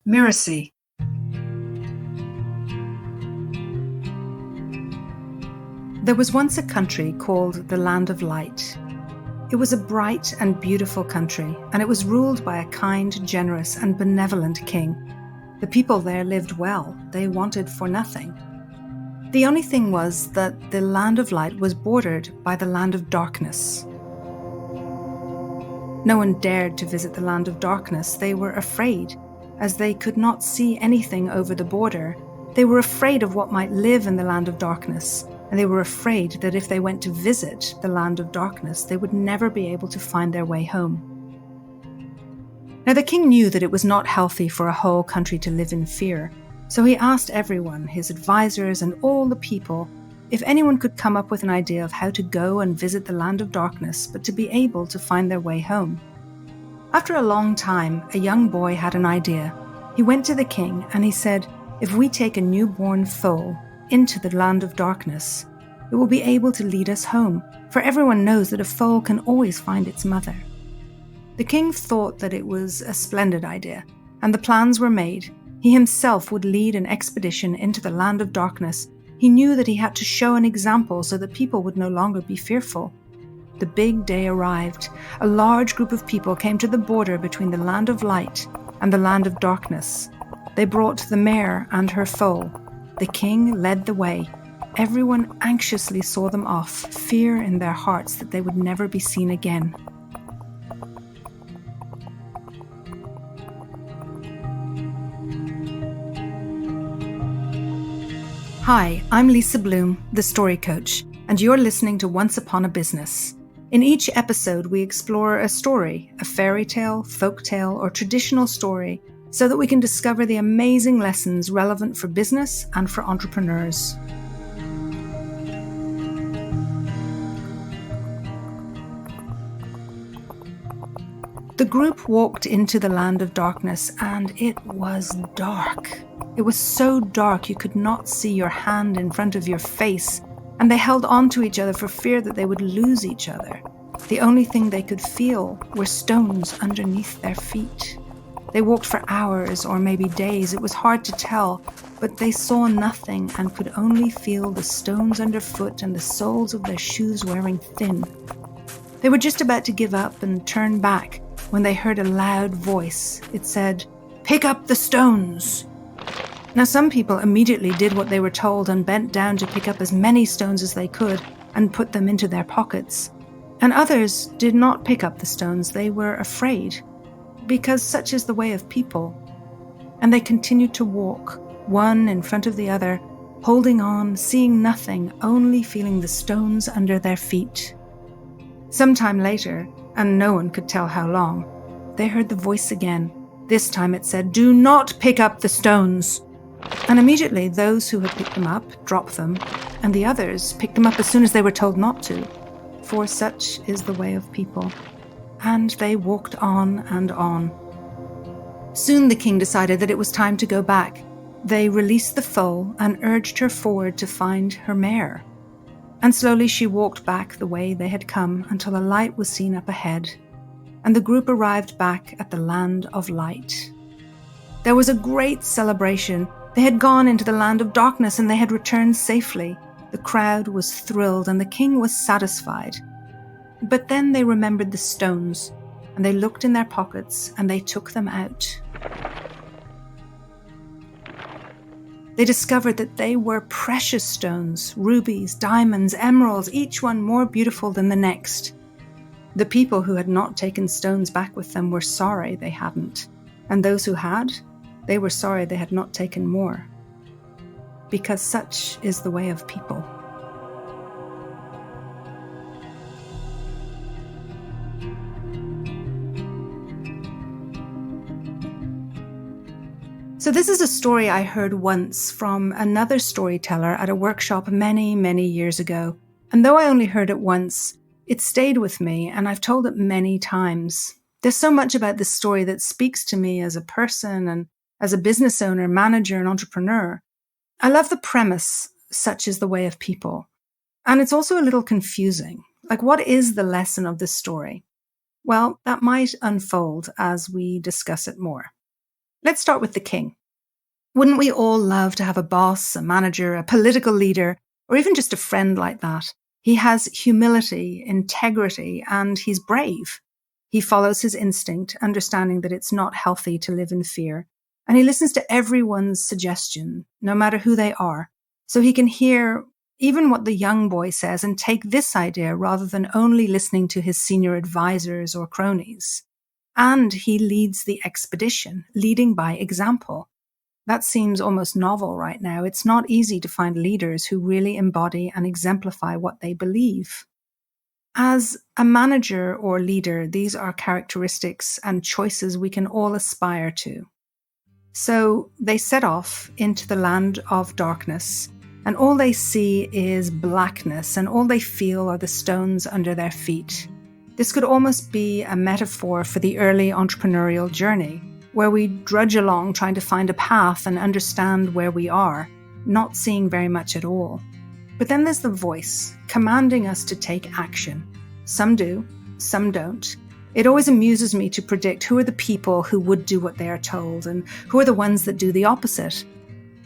Mirasee. There was once a country called the Land of Light. It was a bright and beautiful country, and it was ruled by a kind, generous, and benevolent king. The people there lived well. They wanted for nothing. The only thing was that the Land of Light was bordered by the Land of Darkness. No one dared to visit the Land of Darkness. They were afraid, as they could not see anything over the border. They were afraid of what might live in the Land of Darkness, and they were afraid that if they went to visit the Land of Darkness, they would never be able to find their way home. Now the king knew that it was not healthy for a whole country to live in fear, so he asked everyone, his advisors and all the people, if anyone could come up with an idea of how to go and visit the Land of Darkness, but to be able to find their way home. After a long time, a young boy had an idea. He went to the king and he said, "If we take a newborn foal into the Land of Darkness, it will be able to lead us home, for everyone knows that a foal can always find its mother." The king thought that it was a splendid idea, and the plans were made. He himself would lead an expedition into the Land of Darkness. He knew that he had to show an example so that people would no longer be fearful. The big day arrived. A large group of people came to the border between the Land of Light and the Land of Darkness. They brought the mare and her foal. The king led the way. Everyone anxiously saw them off, fear in their hearts that they would never be seen again. Hi, I'm Lisa Bloom, the Story Coach, and you're listening to Once Upon a Business. In each episode, we explore a story, a fairy tale, folk tale, or traditional story, so that we can discover the amazing lessons relevant for business and for entrepreneurs. The group walked into the Land of Darkness, and it was dark. It was so dark you could not see your hand in front of your face, and they held on to each other for fear that they would lose each other. The only thing they could feel were stones underneath their feet. They walked for hours or maybe days. It was hard to tell, but they saw nothing and could only feel the stones underfoot and the soles of their shoes wearing thin. They were just about to give up and turn back when they heard a loud voice. It said, "Pick up the stones." Now some people immediately did what they were told and bent down to pick up as many stones as they could and put them into their pockets. And others did not pick up the stones. They were afraid, because such is the way of people. And they continued to walk, one in front of the other, holding on, seeing nothing, only feeling the stones under their feet. Sometime later, and no one could tell how long, they heard the voice again. This time it said, "Do not pick up the stones." And immediately those who had picked them up dropped them, and the others picked them up as soon as they were told not to, for such is the way of people. And they walked on and on. Soon the king decided that it was time to go back. They released the foal and urged her forward to find her mare. And slowly she walked back the way they had come until a light was seen up ahead, and the group arrived back at the Land of Light. There was a great celebration. They had gone into the Land of Darkness and they had returned safely. The crowd was thrilled and the king was satisfied. But then they remembered the stones, and they looked in their pockets and they took them out. They discovered that they were precious stones, rubies, diamonds, emeralds, each one more beautiful than the next. The people who had not taken stones back with them were sorry they hadn't, and those who had, they were sorry they had not taken more, because such is the way of people. So this is a story I heard once from another storyteller at a workshop many, many years ago. And though I only heard it once, it stayed with me and I've told it many times. There's so much about this story that speaks to me as a person and as a business owner, manager, and entrepreneur. I love the premise, such is the way of people. And it's also a little confusing. Like, what is the lesson of this story? Well, that might unfold as we discuss it more. Let's start with the king. Wouldn't we all love to have a boss, a manager, a political leader, or even just a friend like that? He has humility, integrity, and he's brave. He follows his instinct, understanding that it's not healthy to live in fear. And he listens to everyone's suggestion, no matter who they are. So he can hear even what the young boy says and take this idea rather than only listening to his senior advisors or cronies. And he leads the expedition, leading by example. That seems almost novel right now. It's not easy to find leaders who really embody and exemplify what they believe. As a manager or leader, these are characteristics and choices we can all aspire to. So they set off into the land of darkness, and all they see is blackness, and all they feel are the stones under their feet. This could almost be a metaphor for the early entrepreneurial journey, where we drudge along trying to find a path and understand where we are, not seeing very much at all. But then there's the voice, commanding us to take action. Some do, some don't. It always amuses me to predict who are the people who would do what they are told and who are the ones that do the opposite.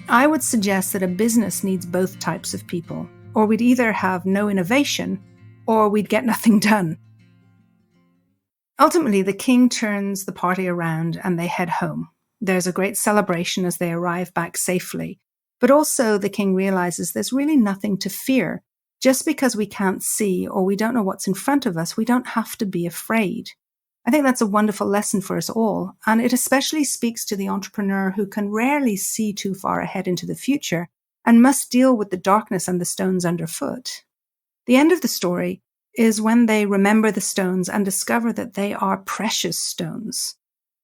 I would suggest that a business needs both types of people, or we'd either have no innovation or we'd get nothing done. Ultimately, the king turns the party around and they head home. There's a great celebration as they arrive back safely. But also the king realizes there's really nothing to fear. Just because we can't see or we don't know what's in front of us, we don't have to be afraid. I think that's a wonderful lesson for us all. And it especially speaks to the entrepreneur who can rarely see too far ahead into the future and must deal with the darkness and the stones underfoot. The end of the story is when they remember the stones and discover that they are precious stones.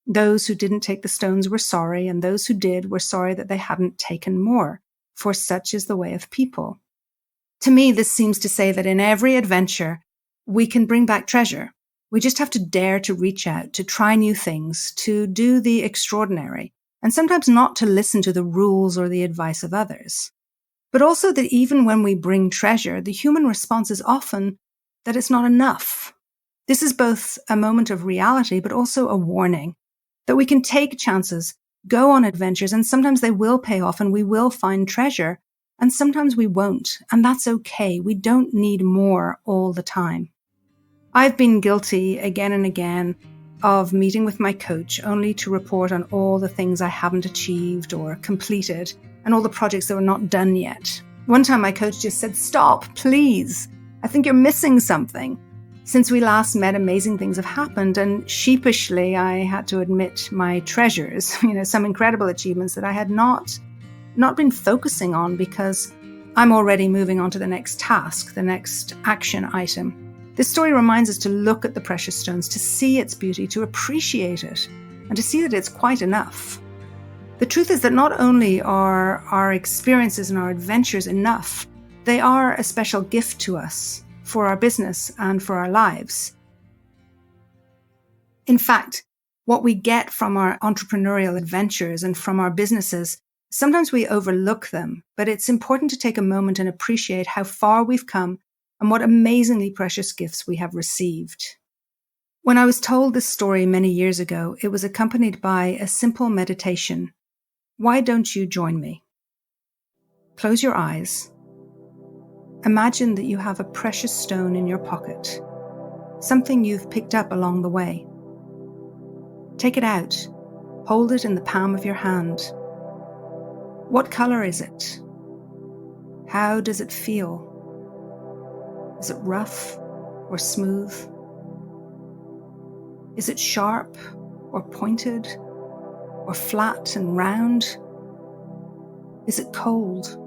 Those who didn't take the stones were sorry, and those who did were sorry that they hadn't taken more, for such is the way of people. To me, this seems to say that in every adventure, we can bring back treasure. We just have to dare to reach out, to try new things, to do the extraordinary, and sometimes not to listen to the rules or the advice of others. But also that even when we bring treasure, the human response is often that it's not enough. This is both a moment of reality, but also a warning that we can take chances, go on adventures, and sometimes they will pay off and we will find treasure, and sometimes we won't, and that's okay. We don't need more all the time. I've been guilty again and again of meeting with my coach only to report on all the things I haven't achieved or completed and all the projects that were not done yet. One time my coach just said, "Stop, please. I think you're missing something." Since we last met, amazing things have happened, and sheepishly I had to admit my treasures, some incredible achievements that I had not been focusing on because I'm already moving on to the next task, the next action item. This story reminds us to look at the precious stones, to see its beauty, to appreciate it, and to see that it's quite enough. The truth is that not only are our experiences and our adventures enough, they are a special gift to us for our business and for our lives. In fact, what we get from our entrepreneurial adventures and from our businesses, sometimes we overlook them, but it's important to take a moment and appreciate how far we've come and what amazingly precious gifts we have received. When I was told this story many years ago, it was accompanied by a simple meditation. Why don't you join me? Close your eyes. Imagine that you have a precious stone in your pocket, something you've picked up along the way. Take it out. Hold it in the palm of your hand. What color is it? How does it feel? Is it rough or smooth? Is it sharp or pointed or flat and round? Is it cold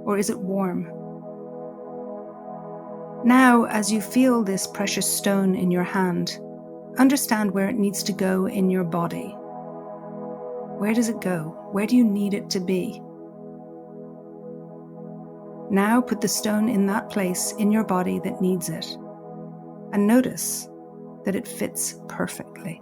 or is it warm? Now, as you feel this precious stone in your hand, understand where it needs to go in your body. Where does it go? Where do you need it to be? Now put the stone in that place in your body that needs it, and notice that it fits perfectly.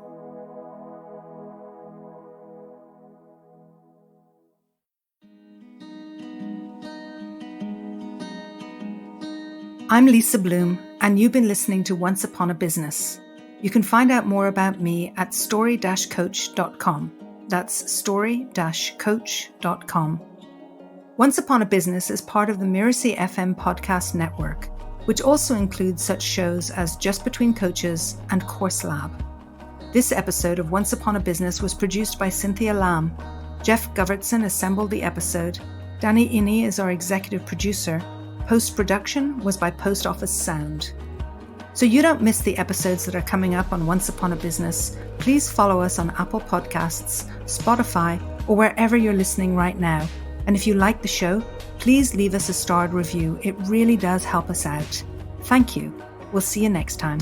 I'm Lisa Bloom, and you've been listening to Once Upon a Business. You can find out more about me at story-coach.com. That's story-coach.com. Once Upon a Business is part of the Mirasee FM podcast network, which also includes such shows as Just Between Coaches and Course Lab. This episode of Once Upon a Business was produced by Cynthia Lamb. Jeff Govertson assembled the episode. Danny Inney is our executive producer. Post-production was by Post Office Sound. So you don't miss the episodes that are coming up on Once Upon a Business, please follow us on Apple Podcasts, Spotify, or wherever you're listening right now. And if you like the show, please leave us a starred review. It really does help us out. Thank you. We'll see you next time.